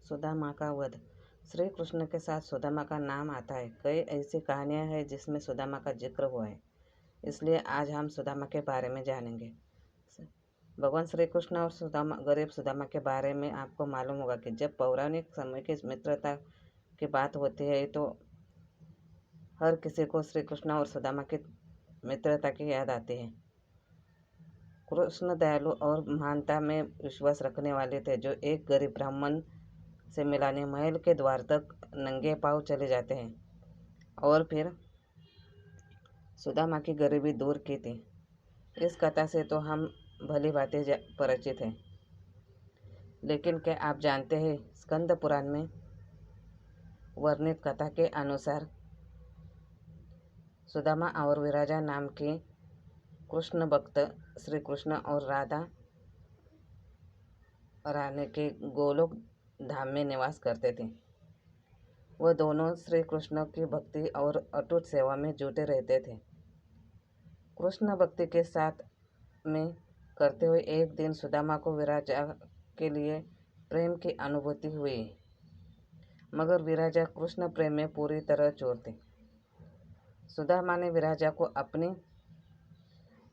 सुदामा का वध। श्री कृष्ण के साथ सुदामा का नाम आता है। कई ऐसी कहानियां हैं जिसमें सुदामा का जिक्र हुआ है, इसलिए आज हम सुदामा के बारे में जानेंगे। भगवान श्री कृष्ण और गरीब सुदामा के बारे में आपको मालूम होगा कि जब पौराणिक समय की मित्रता की बात होती है तो हर किसी को श्री कृष्ण और सुदामा की मित्रता की याद आती है। कृष्ण दयालु और महानता में विश्वास रखने वाले थे, जो एक गरीब ब्राह्मण से मिलाने महल के द्वार तक नंगे पांव चले जाते हैं और फिर सुदामा की गरीबी दूर की थी। इस कथा से तो हम भली भांति परिचित हैं, लेकिन क्या आप जानते हैं स्कंद पुराण में वर्णित कथा के अनुसार सुदामा और विराजा नाम के कृष्ण भक्त श्री कृष्ण और राधा रानी के गोलोक धाम में निवास करते थे। वह दोनों श्री कृष्ण की भक्ति और अटूट सेवा में जुटे रहते थे। कृष्ण भक्ति के साथ में करते हुए एक दिन सुदामा को विराजा के लिए प्रेम की अनुभूति हुई, मगर विराजा कृष्ण प्रेम में पूरी तरह चोर थे। सुदामा ने विराजा को अपने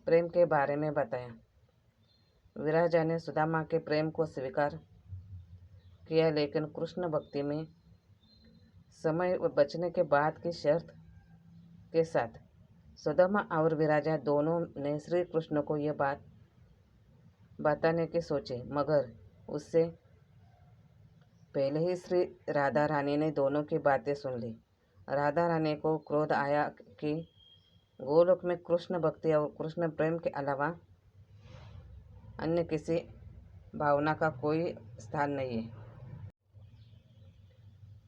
प्रेम के बारे में बताया। विराजा ने सुदामा के प्रेम को स्वीकार किया, लेकिन कृष्ण भक्ति में समय बचने के बाद की शर्त के साथ। सुदामा और विराजा दोनों ने श्री कृष्ण को यह बात बताने की सोची, मगर उससे पहले ही श्री राधा रानी ने दोनों की बातें सुन ली। राधा रानी को क्रोध आया कि गोलोक में कृष्ण भक्ति और कृष्ण प्रेम के अलावा अन्य किसी भावना का कोई स्थान नहीं है।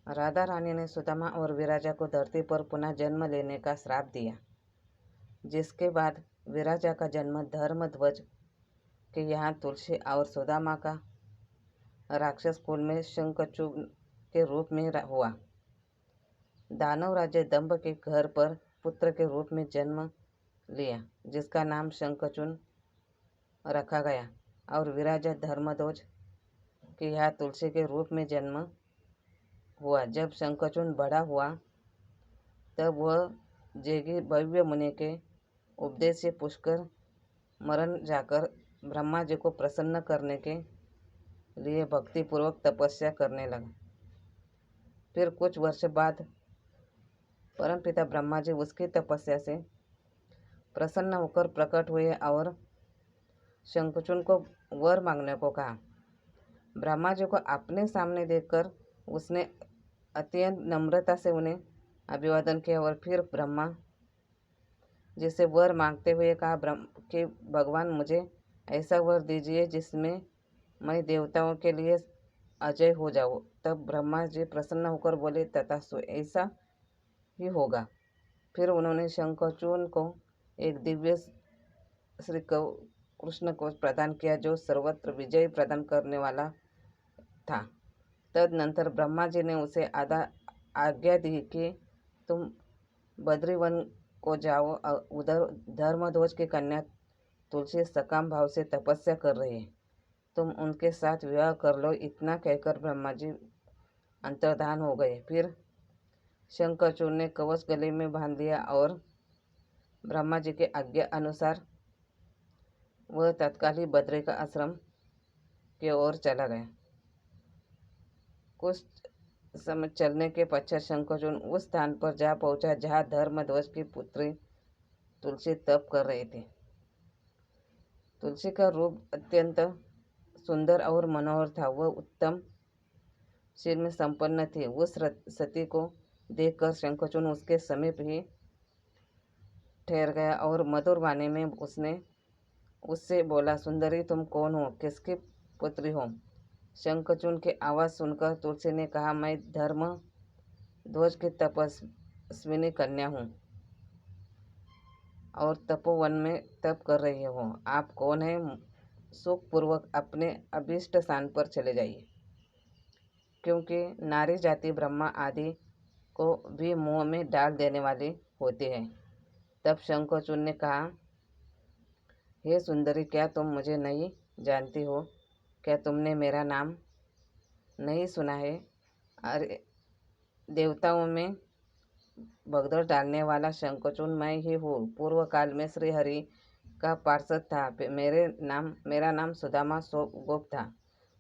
राधा रानी ने सुदामा और विराजा को धरती पर पुनः जन्म लेने का श्राप दिया, जिसके बाद विराजा का जन्म धर्मध्वज के यहाँ तुलसी और सुदामा का राक्षस कुल में शंखचूड के रूप में हुआ। दानव राज्य दंभ के घर पर पुत्र के रूप में जन्म लिया, जिसका नाम शंखचूड रखा गया, और विराजा धर्मध्वज के यहाँ तुलसी के रूप में जन्म हुआ। जब शंखचूड बड़ा हुआ तब वह जेगी भव्य मुनि के उपदेश से पुष्कर मरण जाकर ब्रह्मा जी को प्रसन्न करने के लिए भक्तिपूर्वक तपस्या करने लगा। फिर कुछ वर्ष बाद परमपिता ब्रह्मा जी उसकी तपस्या से प्रसन्न होकर प्रकट हुए और शंखचूड को वर मांगने को कहा। ब्रह्मा जी को अपने सामने देखकर उसने अत्यंत नम्रता से उन्हें अभिवादन किया और फिर ब्रह्मा जी से वर मांगते हुए कहा कि भगवान, मुझे ऐसा वर दीजिए जिसमें मैं देवताओं के लिए अजय हो जाऊं। तब ब्रह्मा जी प्रसन्न होकर बोले, तथास्तु, ऐसा ही होगा। फिर उन्होंने शंखचूड को एक दिव्य श्री कृष्ण को प्रदान किया, जो सर्वत्र विजय प्रदान करने वाला था। तदनंतर ब्रह्मा जी ने उसे आज्ञा दी कि तुम बद्रीवन को जाओ, उधर धर्मध्वज की कन्या तुलसी सकाम भाव से तपस्या कर रही है, तुम उनके साथ विवाह कर लो। इतना कहकर ब्रह्मा जी अंतर्धान हो गए। फिर शंखचूड ने कवच गले में बांध लिया और ब्रह्मा जी के आज्ञा अनुसार वह तत्काल ही बद्री का आश्रम की ओर चला गया। कुछ समय चलने के पश्चात शंखचूड उस स्थान पर जा पहुंचा जहाँ धर्मध्वज की पुत्री तुलसी तप कर रही थी। तुलसी का रूप अत्यंत सुंदर और मनोहर था। वह उत्तम शील में संपन्न थी। उस सती को देखकर शंखचूड उसके समीप ही ठहर गया और मधुर वाणी में उसने उससे बोला, सुंदरी, तुम कौन हो, किसकी पुत्री हो? शंखचूड की आवाज़ सुनकर तुलसी ने कहा, मैं धर्मध्वज की तपस्विनी कन्या हूँ और तपोवन में तप कर रही हूँ। आप कौन हैं? सुखपूर्वक अपने अभीष्ट स्थान पर चले जाइए, क्योंकि नारी जाति ब्रह्मा आदि को भी मुंह में डाल देने वाली होती है। तब शंखचूड ने कहा, हे सुंदरी, क्या तुम मुझे नहीं जानती हो? क्या तुमने मेरा नाम नहीं सुना है? अरे, देवताओं में भगदड़ डालने वाला शंखचूड़ मैं ही हूँ। पूर्व काल में श्री हरि का पार्षद था। मेरा नाम सुदामा गोप था।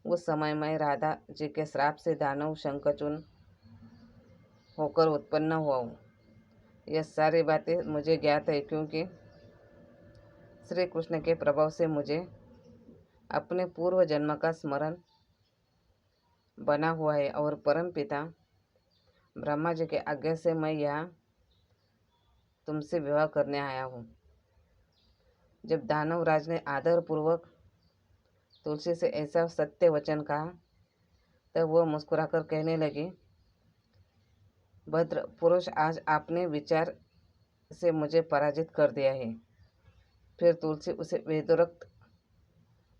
उस समय मैं राधा जी के श्राप से दानव शंखचूड़ होकर उत्पन्न हुआ हूँ। यह सारी बातें मुझे ज्ञात है, क्योंकि श्री कृष्ण के प्रभाव से मुझे अपने पूर्व जन्म का स्मरण बना हुआ है और परम पिता ब्रह्मा जी के आज्ञा से मैं यहाँ तुमसे विवाह करने आया हूँ। जब दानवराज ने आदर पूर्वक तुलसी से ऐसा सत्य वचन कहा, तब वह मुस्कुराकर कहने लगी, भद्र पुरुष, आज आपने विचार से मुझे पराजित कर दिया है। फिर तुलसी उसे वेदोक्त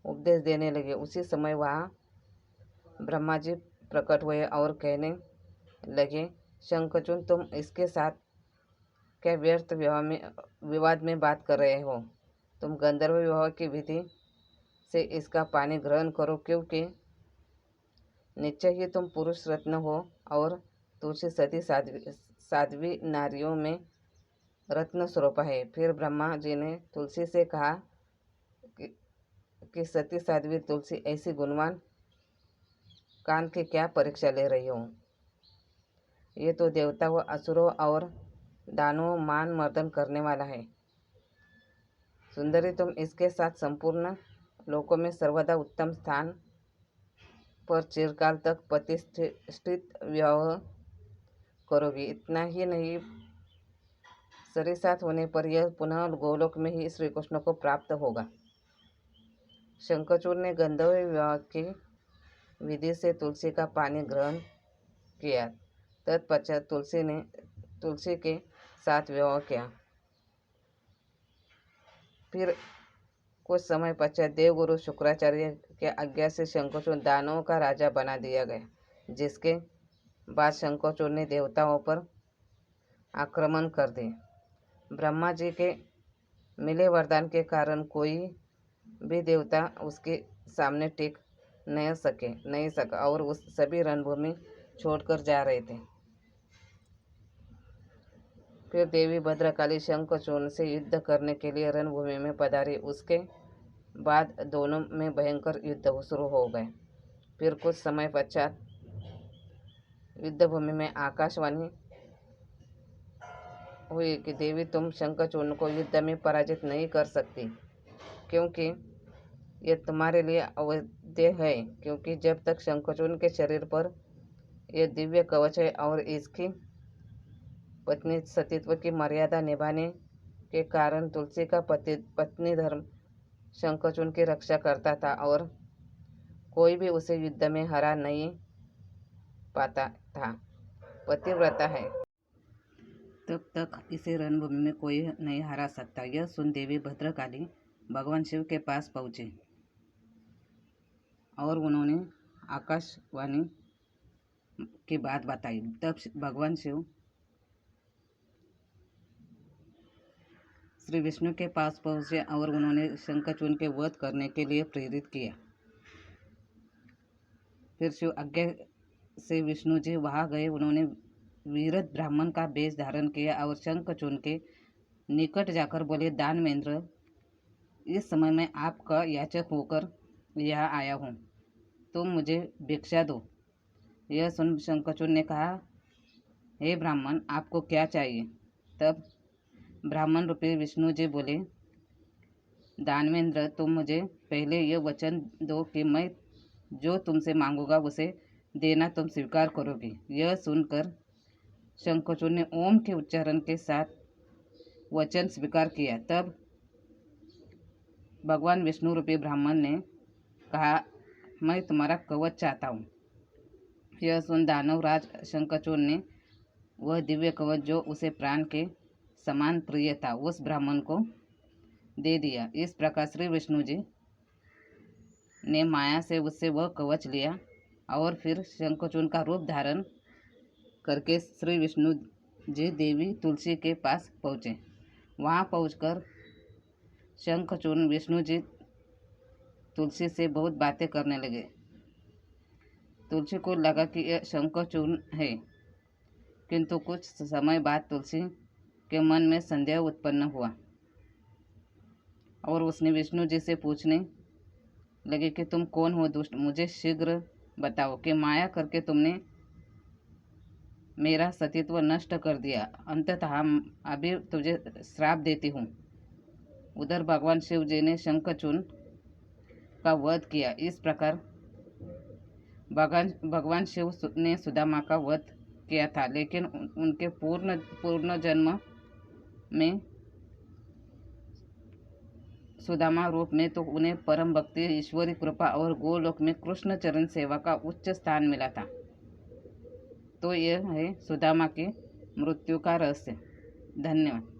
उपदेश देने लगे। उसी समय वहाँ ब्रह्मा जी प्रकट हुए और कहने लगे, शंखचूड़, तुम इसके साथ क्या व्यर्थ विवाद में बात कर रहे हो? तुम गंधर्व विवाह की विधि से इसका पानी ग्रहण करो, क्योंकि निश्चय ही तुम पुरुष रत्न हो और तुलसी सती साध्वी नारियों में रत्न स्वरूप है। फिर ब्रह्मा जी ने तुलसी से कहा कि सती साध्वी तुलसी, ऐसी गुणवान कान की क्या परीक्षा ले रही हो? ये तो देवता व असुरों और दानवों मान मर्दन करने वाला है। सुंदरी, तुम इसके साथ संपूर्ण लोकों में सर्वदा उत्तम स्थान पर चिरकाल तक प्रतिष्ठित विवाह करोगी। इतना ही नहीं, शरीर साथ होने पर यह पुनः गोलोक में ही श्री कृष्ण को प्राप्त होगा। शंखचूड़ ने गंधर्व विवाह की विधि से तुलसी का पानी ग्रहण किया। तत्पश्चात तुलसी ने तुलसी के साथ विवाह किया। फिर कुछ समय पश्चात देवगुरु शुक्राचार्य के आज्ञा से शंखचूड़ दानवों का राजा बना दिया गया, जिसके बाद शंखचूड़ ने देवताओं पर आक्रमण कर दिए। ब्रह्मा जी के मिले वरदान के कारण कोई भी देवता उसके सामने टिक नहीं सका और उस सभी रणभूमि छोड़कर जा रहे थे। फिर देवी भद्रकाली शंखचूड़ से युद्ध करने के लिए रणभूमि में पधारी। उसके बाद दोनों में भयंकर युद्ध शुरू हो गए। फिर कुछ समय पश्चात युद्धभूमि में आकाशवाणी हुई कि देवी, तुम शंखचूड़ को युद्ध में पराजित नहीं कर सकती, क्योंकि यह तुम्हारे लिए अवैध है। क्योंकि जब तक शंखचूड़ के शरीर पर यह दिव्य कवच है और इसकी पत्नी सतीत्व की मर्यादा निभाने के कारण तुलसी का पत्नी धर्म शंखचूड़ की रक्षा करता था और कोई भी उसे युद्ध में हरा नहीं पाता था। पतिव्रता है, तब तक इसे रणभूमि में कोई नहीं हरा सकता। यह सुन देवी भद्रकाली भगवान शिव के पास पहुंचे और उन्होंने आकाशवाणी की बात बताई। तब भगवान शिव श्री विष्णु के पास पहुंचे और उन्होंने शंखचूड़ के वध करने के लिए प्रेरित किया। फिर शिव आज्ञा से विष्णु जी वहां गए। उन्होंने वीरथ ब्राह्मण का वेश धारण किया और शंखचूड़ के निकट जाकर बोले, दानवेंद्र, इस समय मैं आपका याचक होकर यहाँ आया हूँ, तुम मुझे भिक्षा दो। यह सुन शंखचूड़ ने कहा, हे ब्राह्मण, आपको क्या चाहिए? तब ब्राह्मण रूपी विष्णु जी बोले, दानवेंद्र, तुम मुझे पहले यह वचन दो कि मैं जो तुमसे मांगूंगा उसे देना तुम स्वीकार करोगे। यह सुनकर शंखचूड़ ने ओम के उच्चारण के साथ वचन स्वीकार किया। तब भगवान विष्णु रूपी ब्राह्मण ने कहा, मैं तुम्हारा कवच चाहता हूँ। यह सुन दानवराज शंखचूड़ ने वह दिव्य कवच जो उसे प्राण के समान प्रिय था उस ब्राह्मण को दे दिया। इस प्रकार श्री विष्णु जी ने माया से उससे वह कवच लिया और फिर शंखचूड़ का रूप धारण करके श्री विष्णु जी देवी तुलसी के पास पहुँचे। वहाँ पहुंचकर शंखचूड़ विष्णु जी तुलसी से बहुत बातें करने लगे। तुलसी को लगा कि यह शंखचूर्ण है, किंतु कुछ समय बाद तुलसी के मन में संदेह उत्पन्न हुआ और उसने विष्णु जी से पूछने लगे कि तुम कौन हो दुष्ट, मुझे शीघ्र बताओ कि माया करके तुमने मेरा सतीत्व नष्ट कर दिया। अंततः अभी तुझे श्राप देती हूँ। उधर भगवान शिव जी ने शंखचूर्ण का वध किया। इस प्रकार भगवान शिव ने सुदामा का वध किया था, लेकिन उनके पूर्ण जन्म में सुदामा रूप में तो उन्हें परम भक्ति, ईश्वरी कृपा और गोलोक में कृष्ण चरण सेवा का उच्च स्थान मिला था। तो यह है सुदामा की मृत्यु का रहस्य। धन्यवाद।